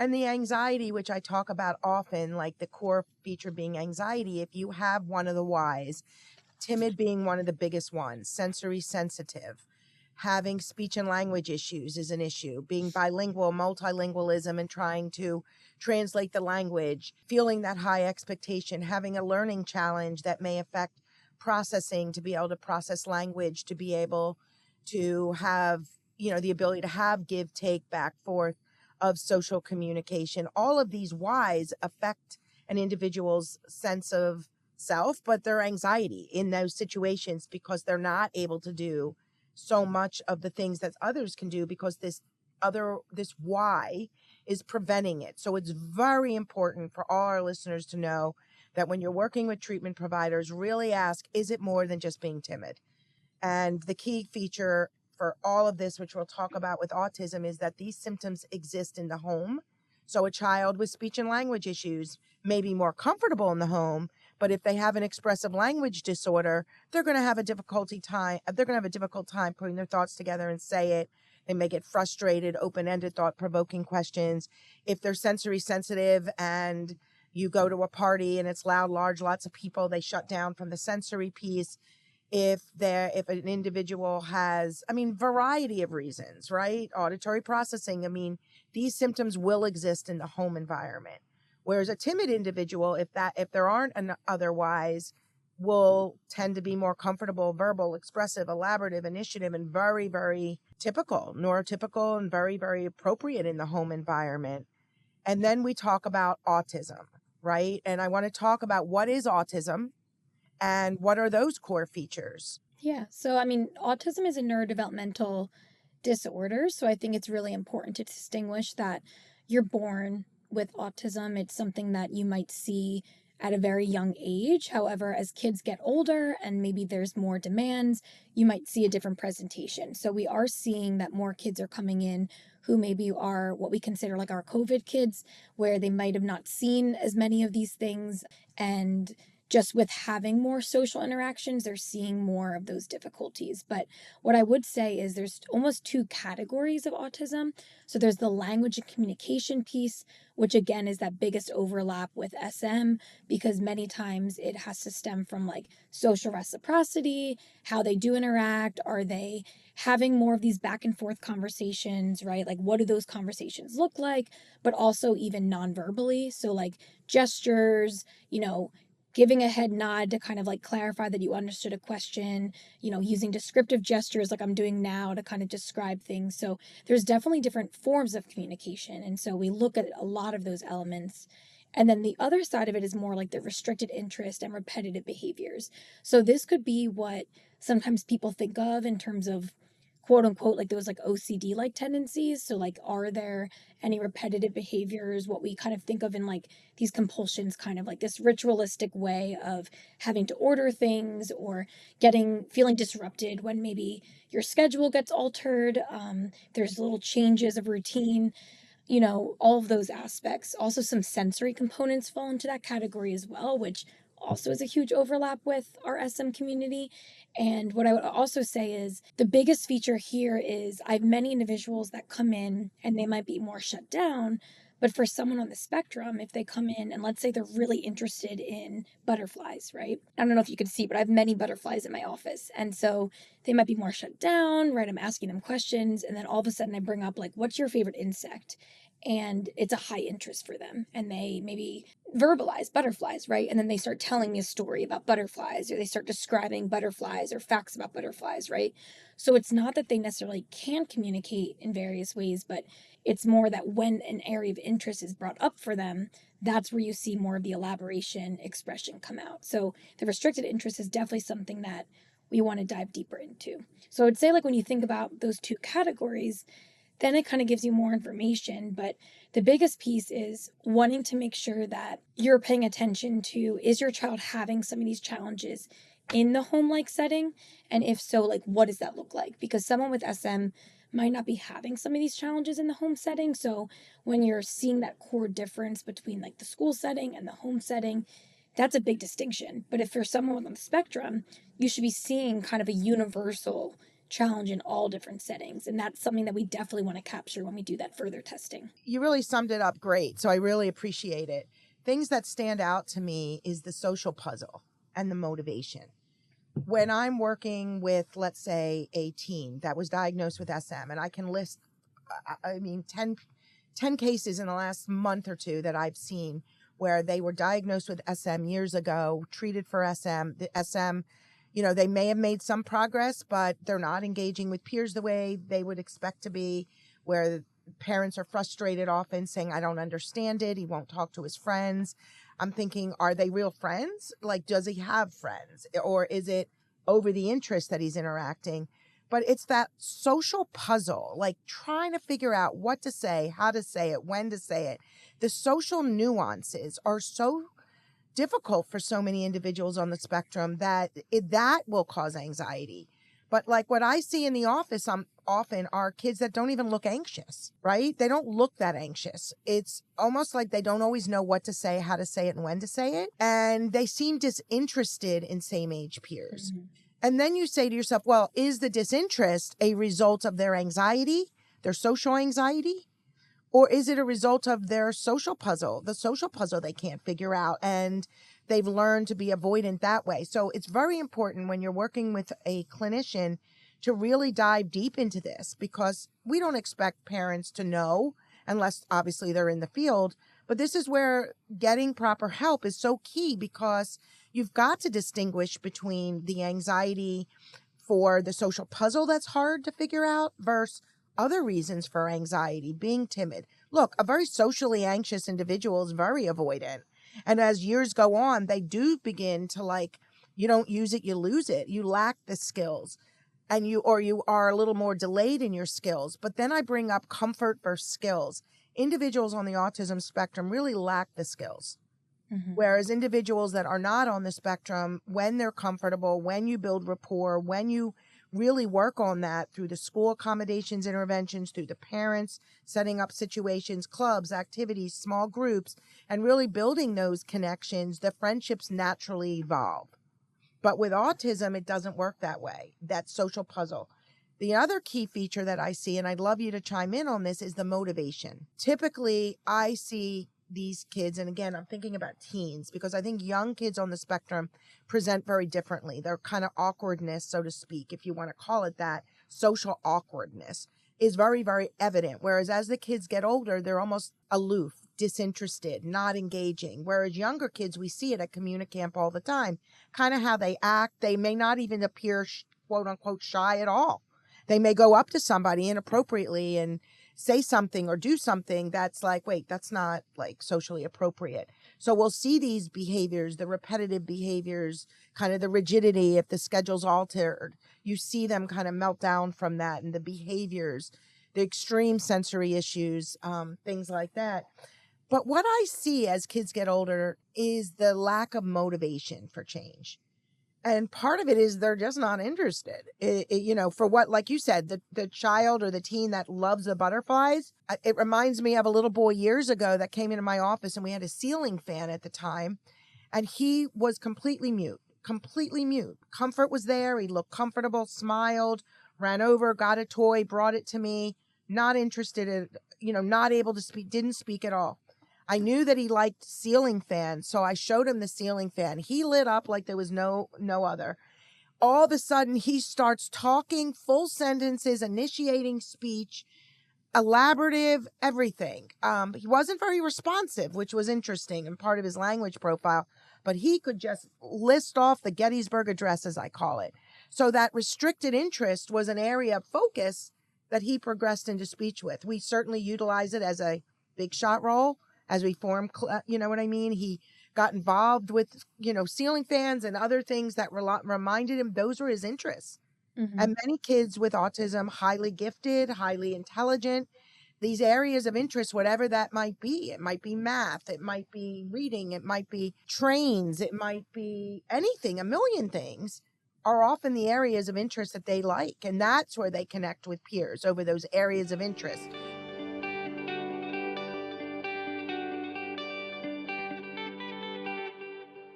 And the anxiety, which I talk about often, like the core feature being anxiety, if you have one of the Ys, timid being one of the biggest ones, sensory sensitive, having speech and language issues is an issue, being bilingual, multilingualism, and trying to translate the language, feeling that high expectation, having a learning challenge that may affect processing, to be able to process language, to be able to have, the ability to have give, take, back, forth of social communication. All of these Ys affect an individual's sense of self, but their anxiety in those situations, because they're not able to do so much of the things that others can do, because this Y is preventing it. So it's very important for all our listeners to know that when you're working with treatment providers, really ask, is it more than just being timid? And the key feature for all of this, which we'll talk about with autism, is that these symptoms exist in the home. So a child with speech and language issues may be more comfortable in the home, but if they have an expressive language disorder, they're going to have a difficult time putting their thoughts together and say it. They may get frustrated, open-ended, thought-provoking questions. If they're sensory sensitive and you go to a party and it's loud, large, lots of people, they shut down from the sensory piece. If an individual has, variety of reasons, right? Auditory processing, these symptoms will exist in the home environment. Whereas a timid individual, if there aren't otherwise, will tend to be more comfortable, verbal, expressive, elaborative, initiative, and very, very typical, neurotypical, and very, very appropriate in the home environment. And then we talk about autism, right? And I want to talk about what is autism and what are those core features. Yeah. So, autism is a neurodevelopmental disorder. So I think it's really important to distinguish that you're born with autism. It's something that you might see at a very young age. However, as kids get older and maybe there's more demands, you might see a different presentation. So we are seeing that more kids are coming in who maybe are what we consider like our COVID kids, where they might have not seen as many of these things, and just with having more social interactions, they're seeing more of those difficulties. But what I would say is there's almost two categories of autism. So there's the language and communication piece, which again is that biggest overlap with SM, because many times it has to stem from like social reciprocity, how they do interact. Are they having more of these back and forth conversations, right? Like what do those conversations look like? But also even non-verbally. So like gestures, giving a head nod to kind of like clarify that you understood a question, using descriptive gestures like I'm doing now to kind of describe things. So there's definitely different forms of communication. And so we look at a lot of those elements. And then the other side of it is more like the restricted interest and repetitive behaviors. So this could be what sometimes people think of in terms of quote unquote, like those like OCD like tendencies. So like, are there any repetitive behaviors, what we kind of think of in like these compulsions, kind of like this ritualistic way of having to order things or feeling disrupted when maybe your schedule gets altered. There's little changes of routine, all of those aspects. Also, some sensory components fall into that category as well, which also is a huge overlap with our SM community. And what I would also say is the biggest feature here is I have many individuals that come in and they might be more shut down. But for someone on the spectrum, if they come in and let's say they're really interested in butterflies, right? I don't know if you can see, but I have many butterflies in my office. And so they might be more shut down, right? I'm asking them questions. And then all of a sudden I bring up like, what's your favorite insect? And it's a high interest for them. And they maybe verbalize butterflies, right? And then they start telling me a story about butterflies, or they start describing butterflies or facts about butterflies, right? So it's not that they necessarily can communicate in various ways, but it's more that when an area of interest is brought up for them, that's where you see more of the elaboration expression come out. So the restricted interest is definitely something that we want to dive deeper into. So I would say, like, when you think about those two categories, then it kind of gives you more information. But the biggest piece is wanting to make sure that you're paying attention to, is your child having some of these challenges in the home-like setting? And if so, like, what does that look like? Because someone with SM might not be having some of these challenges in the home setting. So when you're seeing that core difference between like the school setting and the home setting, that's a big distinction. But if you're someone on the spectrum, you should be seeing kind of a universal challenge in all different settings. And that's something that we definitely want to capture when we do that further testing. You really summed it up great. So I really appreciate it. Things that stand out to me is the social puzzle and the motivation. When I'm working with, let's say, a teen that was diagnosed with SM, and I can list, 10 cases in the last month or two that I've seen where they were diagnosed with SM years ago, treated for SM. The SM, they may have made some progress, but they're not engaging with peers the way they would expect to be, where parents are frustrated often saying, I don't understand it. He won't talk to his friends. I'm thinking, are they real friends? Like, does he have friends? Or is it over the interest that he's interacting? But it's that social puzzle, like trying to figure out what to say, how to say it, when to say it. The social nuances are so difficult for so many individuals on the spectrum that that will cause anxiety. But like what I see in the office often are kids that don't even look anxious, right? They don't look that anxious. It's almost like they don't always know what to say, how to say it, and when to say it. And they seem disinterested in same age peers. Mm-hmm. And then you say to yourself, well, is the disinterest a result of their anxiety, their social anxiety? Or is it a result of their social puzzle, the social puzzle they can't figure out, and they've learned to be avoidant that way? So it's very important when you're working with a clinician to really dive deep into this, because we don't expect parents to know unless obviously they're in the field. But this is where getting proper help is so key, because you've got to distinguish between the anxiety for the social puzzle that's hard to figure out versus other reasons for anxiety, being timid. Look, a very socially anxious individual is very avoidant. And as years go on, they do begin to you don't use it, you lose it. You lack the skills and you are a little more delayed in your skills. But then I bring up comfort versus skills. Individuals on the autism spectrum really lack the skills. Mm-hmm. Whereas individuals that are not on the spectrum, when they're comfortable, when you build rapport, when you really work on that through the school accommodations, interventions, through the parents, setting up situations, clubs, activities, small groups, and really building those connections, the friendships naturally evolve. But with autism, it doesn't work that way, that social puzzle. The other key feature that I see, and I'd love you to chime in on this, is the motivation. Typically, I see these kids, and again, I'm thinking about teens, because I think young kids on the spectrum present very differently. Their kind of awkwardness, so to speak, if you want to call it that, social awkwardness is very, very evident. Whereas as the kids get older, they're almost aloof, disinterested, not engaging. Whereas younger kids, we see it at Communicamp all the time, kind of how they act. They may not even appear quote unquote shy at all. They may go up to somebody inappropriately and say something or do something that's like, wait, that's not like socially appropriate. So we'll see these behaviors, the repetitive behaviors, kind of the rigidity, if the schedule's altered, you see them kind of melt down from that, and the behaviors, the extreme sensory issues, things like that. But what I see as kids get older is the lack of motivation for change. And part of it is they're just not interested, for what, like you said, the child or the teen that loves the butterflies. It reminds me of a little boy years ago that came into my office, and we had a ceiling fan at the time, and he was completely mute. Comfort was there. He looked comfortable, smiled, ran over, got a toy, brought it to me, not interested in, not able to speak, didn't speak at all. I knew that he liked ceiling fans, so I showed him the ceiling fan. He lit up like there was no other. All of a sudden, he starts talking full sentences, initiating speech, elaborative, everything. He wasn't very responsive, which was interesting and part of his language profile, but he could just list off the Gettysburg Address, as I call it. So that restricted interest was an area of focus that he progressed into speech with. We certainly utilize it as a big shot role. As we form, you know what I mean? He got involved with, ceiling fans and other things that reminded him those were his interests. Mm-hmm. And many kids with autism, highly gifted, highly intelligent, these areas of interest, whatever that might be. It might be math. It might be reading. It might be trains. It might be anything, a million things are often the areas of interest that they like. And that's where they connect with peers, over those areas of interest.